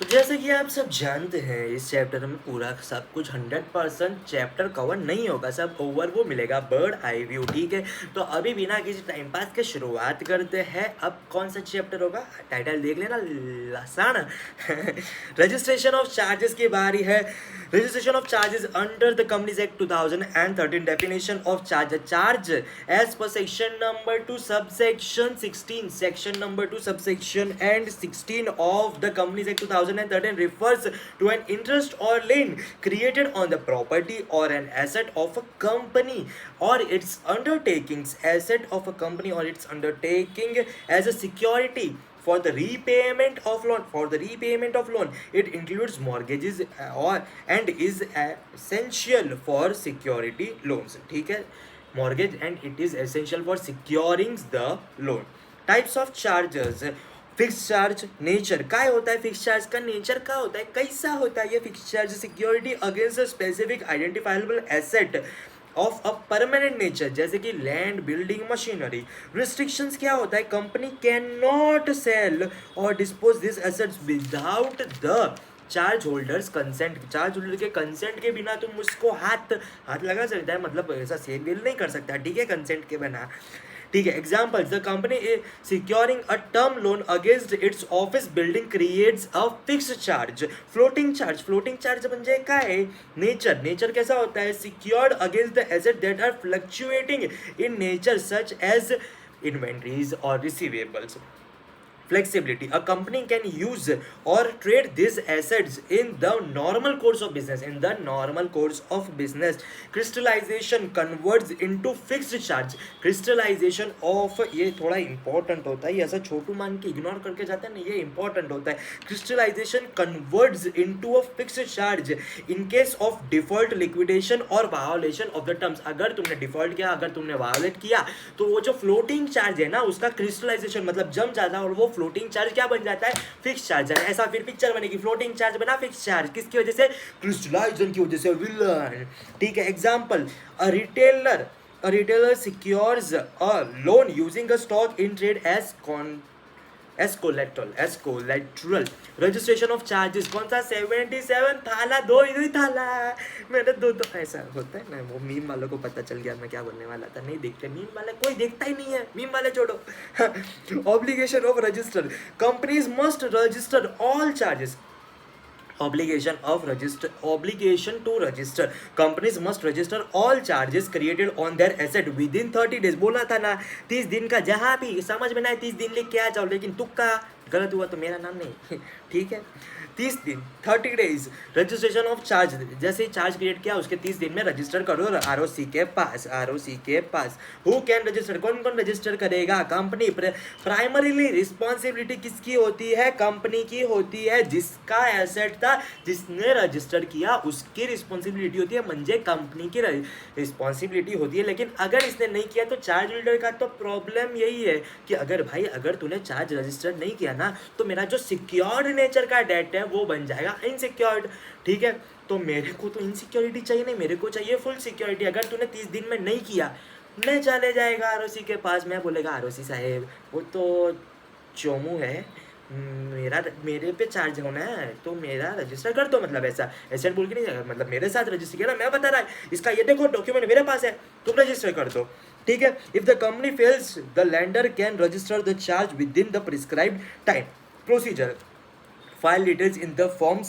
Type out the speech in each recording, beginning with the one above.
तो जैसे कि आप सब जानते हैं इस चैप्टर में पूरा सब कुछ 100% चैप्टर कवर नहीं होगा, सब ओवर वो मिलेगा बर्ड आई व्यू। ठीक है, तो अभी बिना किसी टाइम पास के शुरुआत करते हैं। अब कौन सा चैप्टर होगा, टाइटल देख लेना, लसान। रजिस्ट्रेशन ऑफ चार्जेस की बारी है। Registration of charges under the companies act 2013 definition of charge as per section number 2 subsection 16 section number 2 subsection and 16 of the Companies Act 2013 refers to an interest or lien created on the property or an asset of a company or its undertakings, asset of a company or its undertaking as a security for the repayment of loan. It includes mortgages or and is essential for security loans. ठीक है, mortgage and it is essential for securing the loan. Types of charges. Fix charge nature काय होता है, fix charge का nature क्या होता है, कैसा होता है ये fix charge. Security against a specific identifiable asset of a permanent nature, जैसे कि लैंड, बिल्डिंग, मशीनरी। रिस्ट्रिक्शंस क्या होता है, कंपनी कैन नॉट सेल और dispose this assets without the charge holders consent. Charge holder के कंसेंट के बिना तुम उसको हाथ लगा सकता है, मतलब ऐसा सेल वेल नहीं कर सकता, ठीक है, कंसेंट के बिना। ठीक है, examples, the company securing a term loan against its office building creates a fixed charge. Floating charge म्हणजे काय, नेचर कैसा होता है, secured against the asset that are fluctuating in nature such as inventories और receivables. Flexibility, a company can use or trade these assets in the normal course of business. Crystallization converts into fixed charge. Crystallization of, ये थोड़ा important होता है, ये ऐसा छोटू मान के ignore करके जाता है ना, ये important होता है। Crystallization converts into a fixed charge in case of default, liquidation और violation of the terms। अगर तुमने डिफॉल्ट किया, अगर तुमने वायोलेट किया, तो वो जो फ्लोटिंग चार्ज है ना, उसका क्रिस्टलाइजेशन मतलब जम जाता है और वो फ्लोटिंग चार्ज क्या बन जाता है, फिक्स चार्ज। ऐसा फिर पिक्चर बनेगी, फ्लोटिंग चार्ज बना फिक्स चार्ज, किसकी वजह से, क्रिस्टलाइजेशन की वजह से, विलन। ठीक है, example, a retailer secures a loan using a stock in trade as collateral. Registration of charges कौन सा, 77 थाला, दो ही थाला, मैंने दो ऐसा होता है ना, वो मीम वालों को पता चल गया मैं क्या बोलने वाला था। नहीं देखते मीम वाले, कोई देखता ही नहीं है, मीम वाले छोड़ो। Obligation of register, companies must register all charges. obligation to register, companies must register all charges created on their asset within 30 days। बोला था ना 30 दिन का, जहां भी समझ में ना 30 दिन लेके आ जाओ, लेकिन तुक्का गलत हुआ तो मेरा नाम नहीं। ठीक है, 30 दिन, 30 डेज। रजिस्ट्रेशन ऑफ चार्ज, जैसे ही चार्ज क्रिएट किया उसके 30 दिन में रजिस्टर करो आरओसी के पास। हु कैन रजिस्टर, कौन कौन रजिस्टर करेगा, कंपनी। प्राइमरीली रिस्पॉन्सिबिलिटी किसकी होती है, कंपनी की होती है। जिसका एसेट था, जिसने रजिस्टर किया, उसकी रिस्पॉन्सिबिलिटी होती है, म्हणजे कंपनी की रिस्पॉन्सिबिलिटी होती है। लेकिन अगर इसने नहीं किया तो चार्ज होल्डर का तो प्रॉब्लम यही है कि अगर भाई अगर तूने चार्ज रजिस्टर नहीं किया ना, तो मेरा जो सिक्योर्ड नेचर का डेट है वो बन जाएगा इनसिक्योर्ड। ठीक है, तो मेरे को तो इनसिक्योरिटी चाहिए नहीं, मेरे को चाहिए फुल सिक्योरिटी। अगर तूने 30 दिन में नहीं किया, मैं चले जाएगा आरओसी के पास, मैं बोलेगा आरओसी साहेब वो तो चोमू है, मेरे पे चार्ज होना है तो मेरा रजिस्टर कर दो, मतलब ऐसा एसेट बोल के नहीं, मतलब मेरे साथ रजिस्टर किया ना, मैं बता रहा है इसका, ये देखो डॉक्यूमेंट मेरे पास है, तुम रजिस्टर कर दो। ठीक है, if the company fails the lander can register the charge with in the prescribed time. Procedure, file details in the form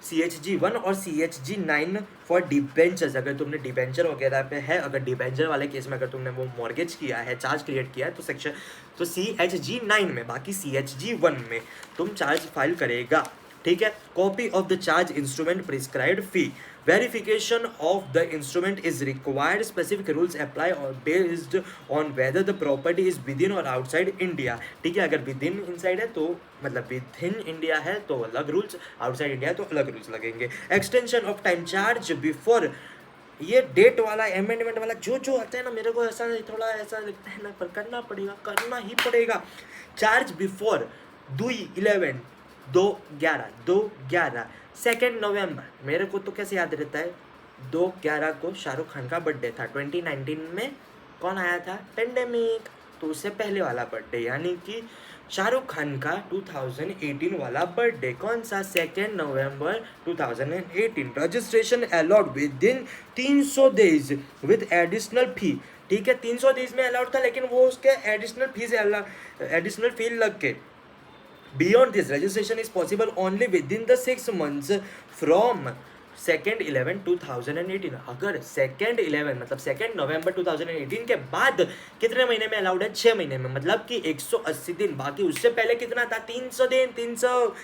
CHG1 और CHG9 फॉर डिबेंचर्स। अगर तुमने डिबेंचर वगैरह पे है, अगर डिबेंचर वाले केस में अगर तुमने वो मॉर्गेज किया है, चार्ज क्रिएट किया है, तो सेक्शन तो CHG9 में, बाकी CHG1 में तुम चार्ज फाइल करेगा। ठीक है, copy of the charge instrument, prescribed fee, verification of the instrument is required, specific rules apply or based on whether the property is within or outside India। ठीक है, अगर within inside है तो मतलब within India है तो अलग rules, outside India है तो अलग रूल्स लगेंगे। extension of time charge before, ये डेट वाला अमेंडमेंट वाला जो आता है ना, मेरे को ऐसा थोड़ा ऐसा लगता है ना, पर करना ही पड़ेगा। चार्ज बिफोर 2/11 2/11 नवंबर, मेरे को तो कैसे याद रहता है, 2/11 को शाहरुख खान का बर्थडे था। 2019 में कौन आया था, पेंडेमिक, तो उससे पहले वाला बर्थडे, यानी कि शाहरुख खान का 2018 वाला बर्थडे कौन सा? 2 नवंबर 2018। Registration allowed within 300 days with additional fee. ठीक है, 300 डेज में अलाउड था, लेकिन वो उसके एडिशनल फी लग के। Beyond this, registration is possible only within the 6 months from 2/11/2018। अगर 2/11 मतलब 2 नवंबर 2018 के बाद कितने महीने में अलाउड है? 6 महीने में, मतलब कि 180 दिन। बाकी उससे पहले कितना था? 300 दिन। 300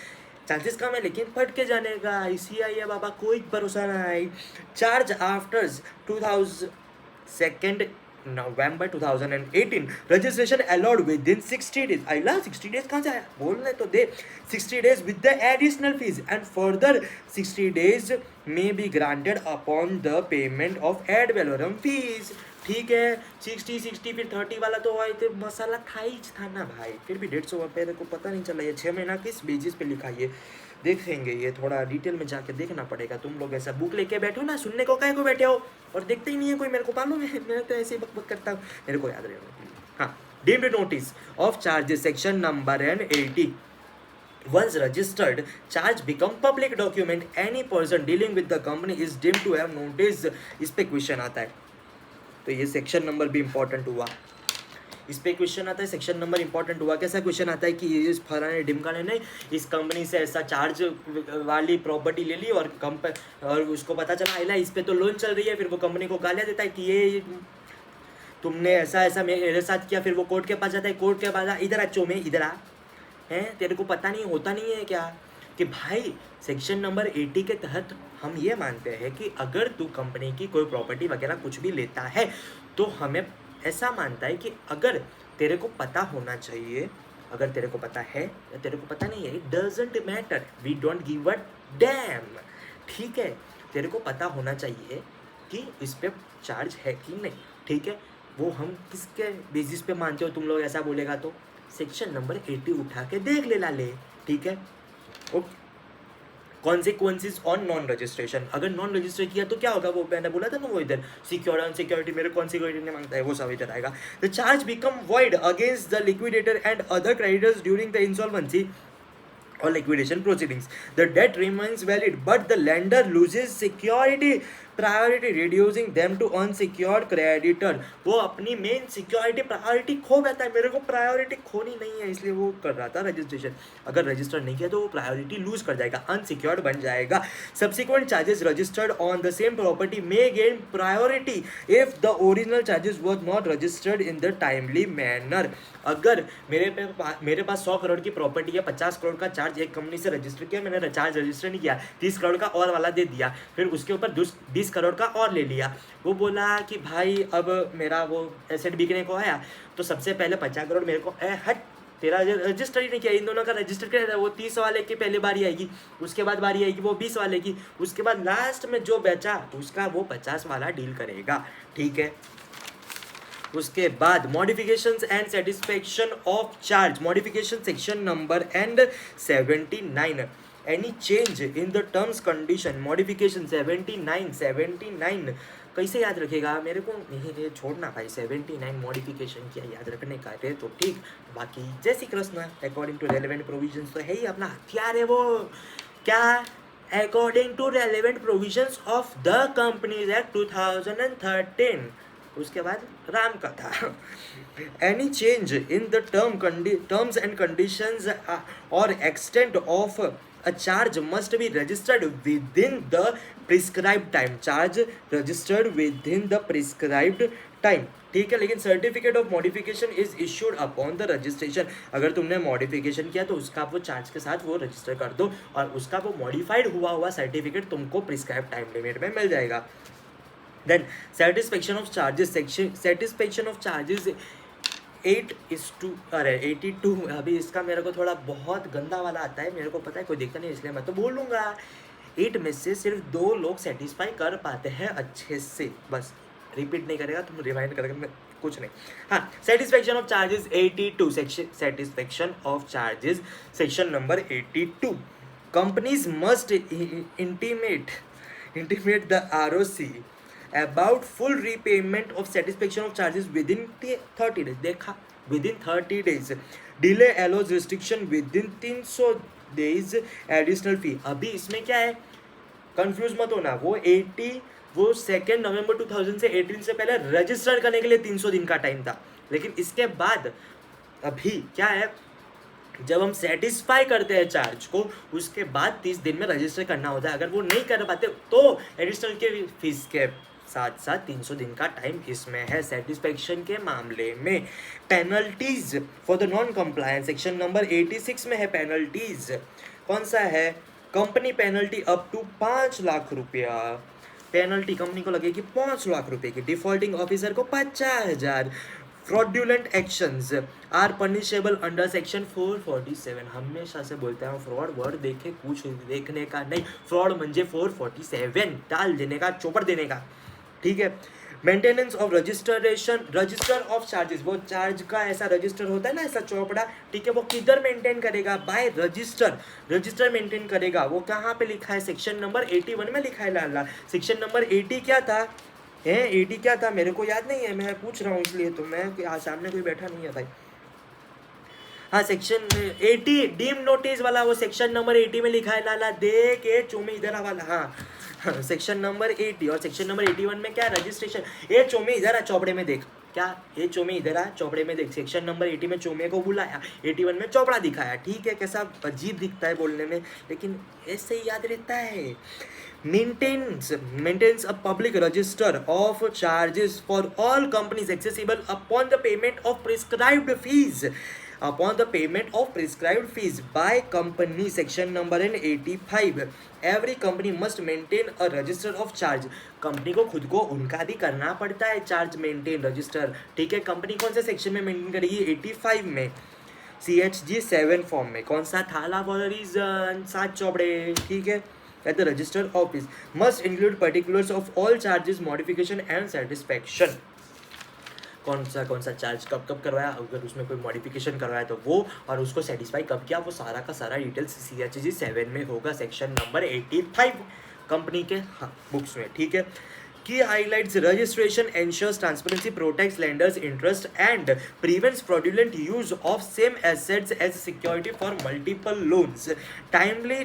चांसेस कम है, लेकिन फट के जाने का इसी आई है बाबा, कोई भरोसा नहीं। Charge after 2000 November 2018 registration allowed within 60 days. आई ला 60 डेज कहाँ से आया? बोलने तो दे। 60 days with the additional fees and further 60 days may be granted upon the payment of ad valorem fees. ठीक है, 60 फिर 30 वाला तो वही तो मसाला था ही था ना भाई, फिर भी 150 रुपये को पता नहीं चला। ये 6 महीना किस बेसिस पे लिखा है देखेंगे, ये थोड़ा डिटेल में जाके देखना पड़ेगा। तुम लोग ऐसा बुक लेके बैठो ना, सुनने को काहे को बैठे हो और देखते ही नहीं है कोई। मेरे को मालूम है, मैं तो ऐसे ही बक करता हूँ, मेरे को याद रहेगा। हाँ, deemed notice of charges section number N80। Once registered, charge become public document. Any person dealing with the company is deemed to have notice। इस पे क्वेश्चन आता है, तो ये सेक्शन नंबर भी इंपॉर्टेंट हुआ। इस पे क्वेश्चन आता है, सेक्शन नंबर इंपॉर्टेंट हुआ। कैसा क्वेश्चन आता है कि इस फलाने ढिमकाने ने इस कंपनी से ऐसा चार्ज वाली प्रॉपर्टी ले ली और उसको पता चला आइला इस पे तो लोन चल रही है, फिर वो कंपनी को गालियाँ देता है कि ये तुमने ऐसा ऐसा मेरे साथ किया। फिर वो कोर्ट के पास जाता है, कोर्ट के पास इधर आ चोमे, इधर आ, हैं तेरे को पता नहीं होता नहीं है क्या कि भाई सेक्शन नंबर 80 के तहत हम ये मानते हैं कि अगर तू कंपनी की कोई प्रॉपर्टी वगैरह कुछ भी लेता है तो हमें ऐसा मानता है कि अगर तेरे को पता होना चाहिए, अगर तेरे को पता है या तेरे को पता नहीं है, it doesn't matter, we don't give a damn. ठीक है, तेरे को पता होना चाहिए कि इस पे चार्ज है कि नहीं। ठीक है, वो हम किसके बेसिस पे मानते हो? तुम लोग ऐसा बोलेगा तो सेक्शन नंबर 80 उठा के देख ले ला ले। ठीक है, okay. Consequences on non registration, अगर नॉन रजिस्टर किया तो क्या होगा? वो मैंने बोला था ना, वो इधर सिक्योर अनसिक्योरिटी मेरे कौन सिक्योरिटी ने मांगता है, वो सब इधर आएगा। The charge become void against the liquidator and other creditors during the insolvency or liquidation proceedings. The debt remains valid, but the lender loses security priority, reducing them to unsecured creditor। वो अपनी main security priority खो बैठा है, मेरे को priority खोनी नहीं है, इसलिए वो कर रहा था रजिस्ट्रेशन। अगर रजिस्टर नहीं किया तो वो प्रायोरिटी लूज कर जाएगा, अनसिक्योर्ड बन जाएगा। Subsequent charges registered on the same property may gain priority if the original charges was not registered in the timely manner. अगर मेरे पास 100 करोड़ की प्रॉपर्टी है, 50 करोड़ का चार्ज एक कंपनी से रजिस्टर किया, मैंने चार्ज रजिस्टर नहीं किया, 30 करोड़ का और वाला दे दिया, फिर उसके ऊपर 20 करोड़ का और ले लिया। वो बोला कि भाई अब मेरा वो एसेट बिकने को आया, तो सबसे पहले 50 करोड़ मेरे को हट, तेरा रजिस्टर ही नहीं किया, इन दोनों का रजिस्टर किया था। वो 30 वाले की पहले बारी आएगी, उसके बाद बारी आएगी वो 20 वाले की, उसके बाद लास्ट में जो बेचा उसका वो 50 वाला डील करेगा। ठीक है, उसके बाद modifications and satisfaction of charge, modification section number N79। Any change in the terms condition, modification 79 कैसे याद रखेगा? मेरे को नहीं छोड़ना भाई, 79 मॉडिफिकेशन क्या याद रखने का है तो ठीक, बाकी जय Shri Krishna. According to relevant provisions तो है ही, अपना हथियार है वो क्या, according to relevant provisions of the companies act 2013। उसके बाद राम कथा। Any change in the terms and conditions और extent of a charge must be registered within the prescribed time, charge registered within the prescribed time। ठीक है, लेकिन certificate of modification is issued upon the registration. अगर तुमने modification किया तो उसका वो चार्ज के साथ वो रजिस्टर कर दो और उसका वो मॉडिफाइड हुआ सर्टिफिकेट तुमको प्रिस्क्राइब टाइम लिमिट में मिल जाएगा। Then satisfaction of charges section, satisfaction of charges 82। अभी इसका मेरे को थोड़ा बहुत गंदा वाला आता है, मेरे को पता है कोई देखता नहीं इसलिए मैं तो बोलूँगा। 8 में से सिर्फ 2 लोग सेटिस्फाई कर पाते हैं अच्छे से, बस रिपीट नहीं करेगा, तुम रिवाइंड करेगा कुछ नहीं। हाँ, satisfaction of charges 82 section, satisfaction of charges section number 82। Companies must intimate the ROC about full repayment of satisfaction of charges within 30 days। देखा, within 30 days। Delay allows restriction within 300 days additional fee. अभी इसमें क्या है, confuse मत होना, वो 2 नवंबर 2018 से पहले रजिस्टर करने के लिए 300 दिन का टाइम था, लेकिन इसके बाद अभी क्या है, जब हम सेटिस्फाई करते हैं चार्ज को उसके बाद 30 दिन में रजिस्टर करना होता है। अगर वो नहीं कर पाते तो एडिशनल के फीस के साथ साथ 300 दिन का टाइम इसमें है। सेटिस्फेक्शन के मामले में penalties for the non compliance section number 86 में है। पेनल्टीज कौन सा है, company penalty up to 5 lakh रुपया, पेनल्टी कंपनी को लगेगी 5 लाख रुपए की, डिफॉल्टिंग ऑफिसर को 50,000। Fraudulent actions are punishable under section 447। हमेशा से बोलते हैं फ्रॉड वर्ड देखे कुछ देखने का नहीं, फ्रॉड म्हणजे 447 डाल देने का, चौपड़ देने का, ठीक है। Maintenance of register of charges, वो चार्ज का ऐसा रजिस्टर होता है ना, ऐसा चौपड़ा, ठीक है, वो किधर मेंटेन करेगा, बाय रजिस्टर मेंटेन करेगा। वो कहाँ पे लिखा है, सेक्शन नंबर 81 में लिखा है लाला। सेक्शन नंबर 80 क्या था, 80 क्या था मेरे को याद नहीं है, मैं पूछ रहा हूँ इसलिए, तो मैं सामने कोई बैठा नहीं है भाई। हाँ सेक्शन 80 डीम नोटिस वाला, वो सेक्शन नंबर 80 में लिखा है लाला, देख ये चोमे इधर वाला, हाँ सेक्शन नंबर 80 और सेक्शन नंबर 81 में क्या, रजिस्ट्रेशन। ये चोमे इधर आ चौपड़े में देख, क्या ये चोमे इधर आ चौपड़े में देख, सेक्शन नंबर 80 में चोमे को बुलाया, 81 में चौपड़ा दिखाया, ठीक है, कैसा अजीब दिखता है बोलने में, लेकिन ऐसे ही याद रहता है। maintains a public register of charges for all companies accessible upon the payment of prescribed fees by company, section number 85। every company must maintain a register of charge। Company को खुद को उनका भी करना पड़ता है चार्ज मेंटेन रजिस्टर, ठीक है। कंपनी कौन से सेक्शन में मेंटेन करेगी, 85 में, CHG 7 फॉर्म में। कौन सा थाला फॉर रीजन, 7 चौपड़े, ठीक है। At the register office must include particulars of all charges, modification and satisfaction। कौन सा चार्ज कब करवाया, अगर उसमें कोई मॉडिफिकेशन करवाया तो वो, और उसको सेटिस्फाई कब किया, वो सारा का सारा डिटेल्स CHG 7 में होगा, सेक्शन नंबर 85 कंपनी के बुक्स में, ठीक है। Key highlights registration ensures transparency, protects lenders' interest and prevents fraudulent use of same assets as security for multiple loans। Timely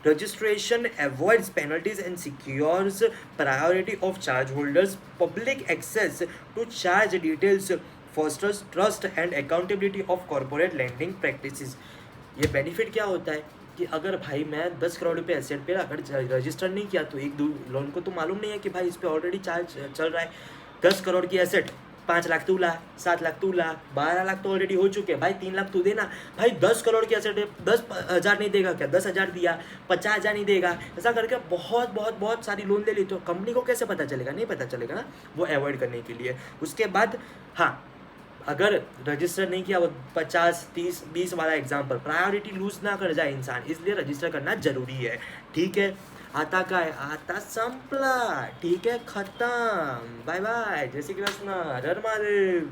registration avoids penalties and secures priority of charge holders। Public access to charge details fosters trust and accountability of corporate lending practices। ये benefit क्या होता है कि अगर भाई मैं 10 करोड़ रुपये asset पे अगर रजिस्टर नहीं किया तो एक दो लोन को तो मालूम नहीं है कि भाई इस पर ऑलरेडी चार्ज चल रहा है। 10 करोड़ की एसेट, 5 लाख तू ला, 7 लाख तू ला, 12 लाख तो ऑलरेडी हो चुके हैं भाई, 3 लाख तू देना। भाई 10 करोड़ की एसेट है, 10,000 नहीं देगा क्या, 10,000 दिया, 50,000 नहीं देगा, ऐसा करके बहुत सारी लोन ले ली, तो कंपनी को कैसे पता चलेगा, नहीं पता चलेगा ना, वो अवॉइड करने के लिए। उसके बाद हाँ, अगर रजिस्टर नहीं किया, वो 50, 30, 20 वाला एग्जाम्पल, प्रायोरिटी लूज ना कर जाए इंसान, इसलिए रजिस्टर करना जरूरी है, ठीक है। आता का है, आता संपला, ठीक है, खत्म, बाय बाय, जय श्री कृष्ण, हर हर महादेव।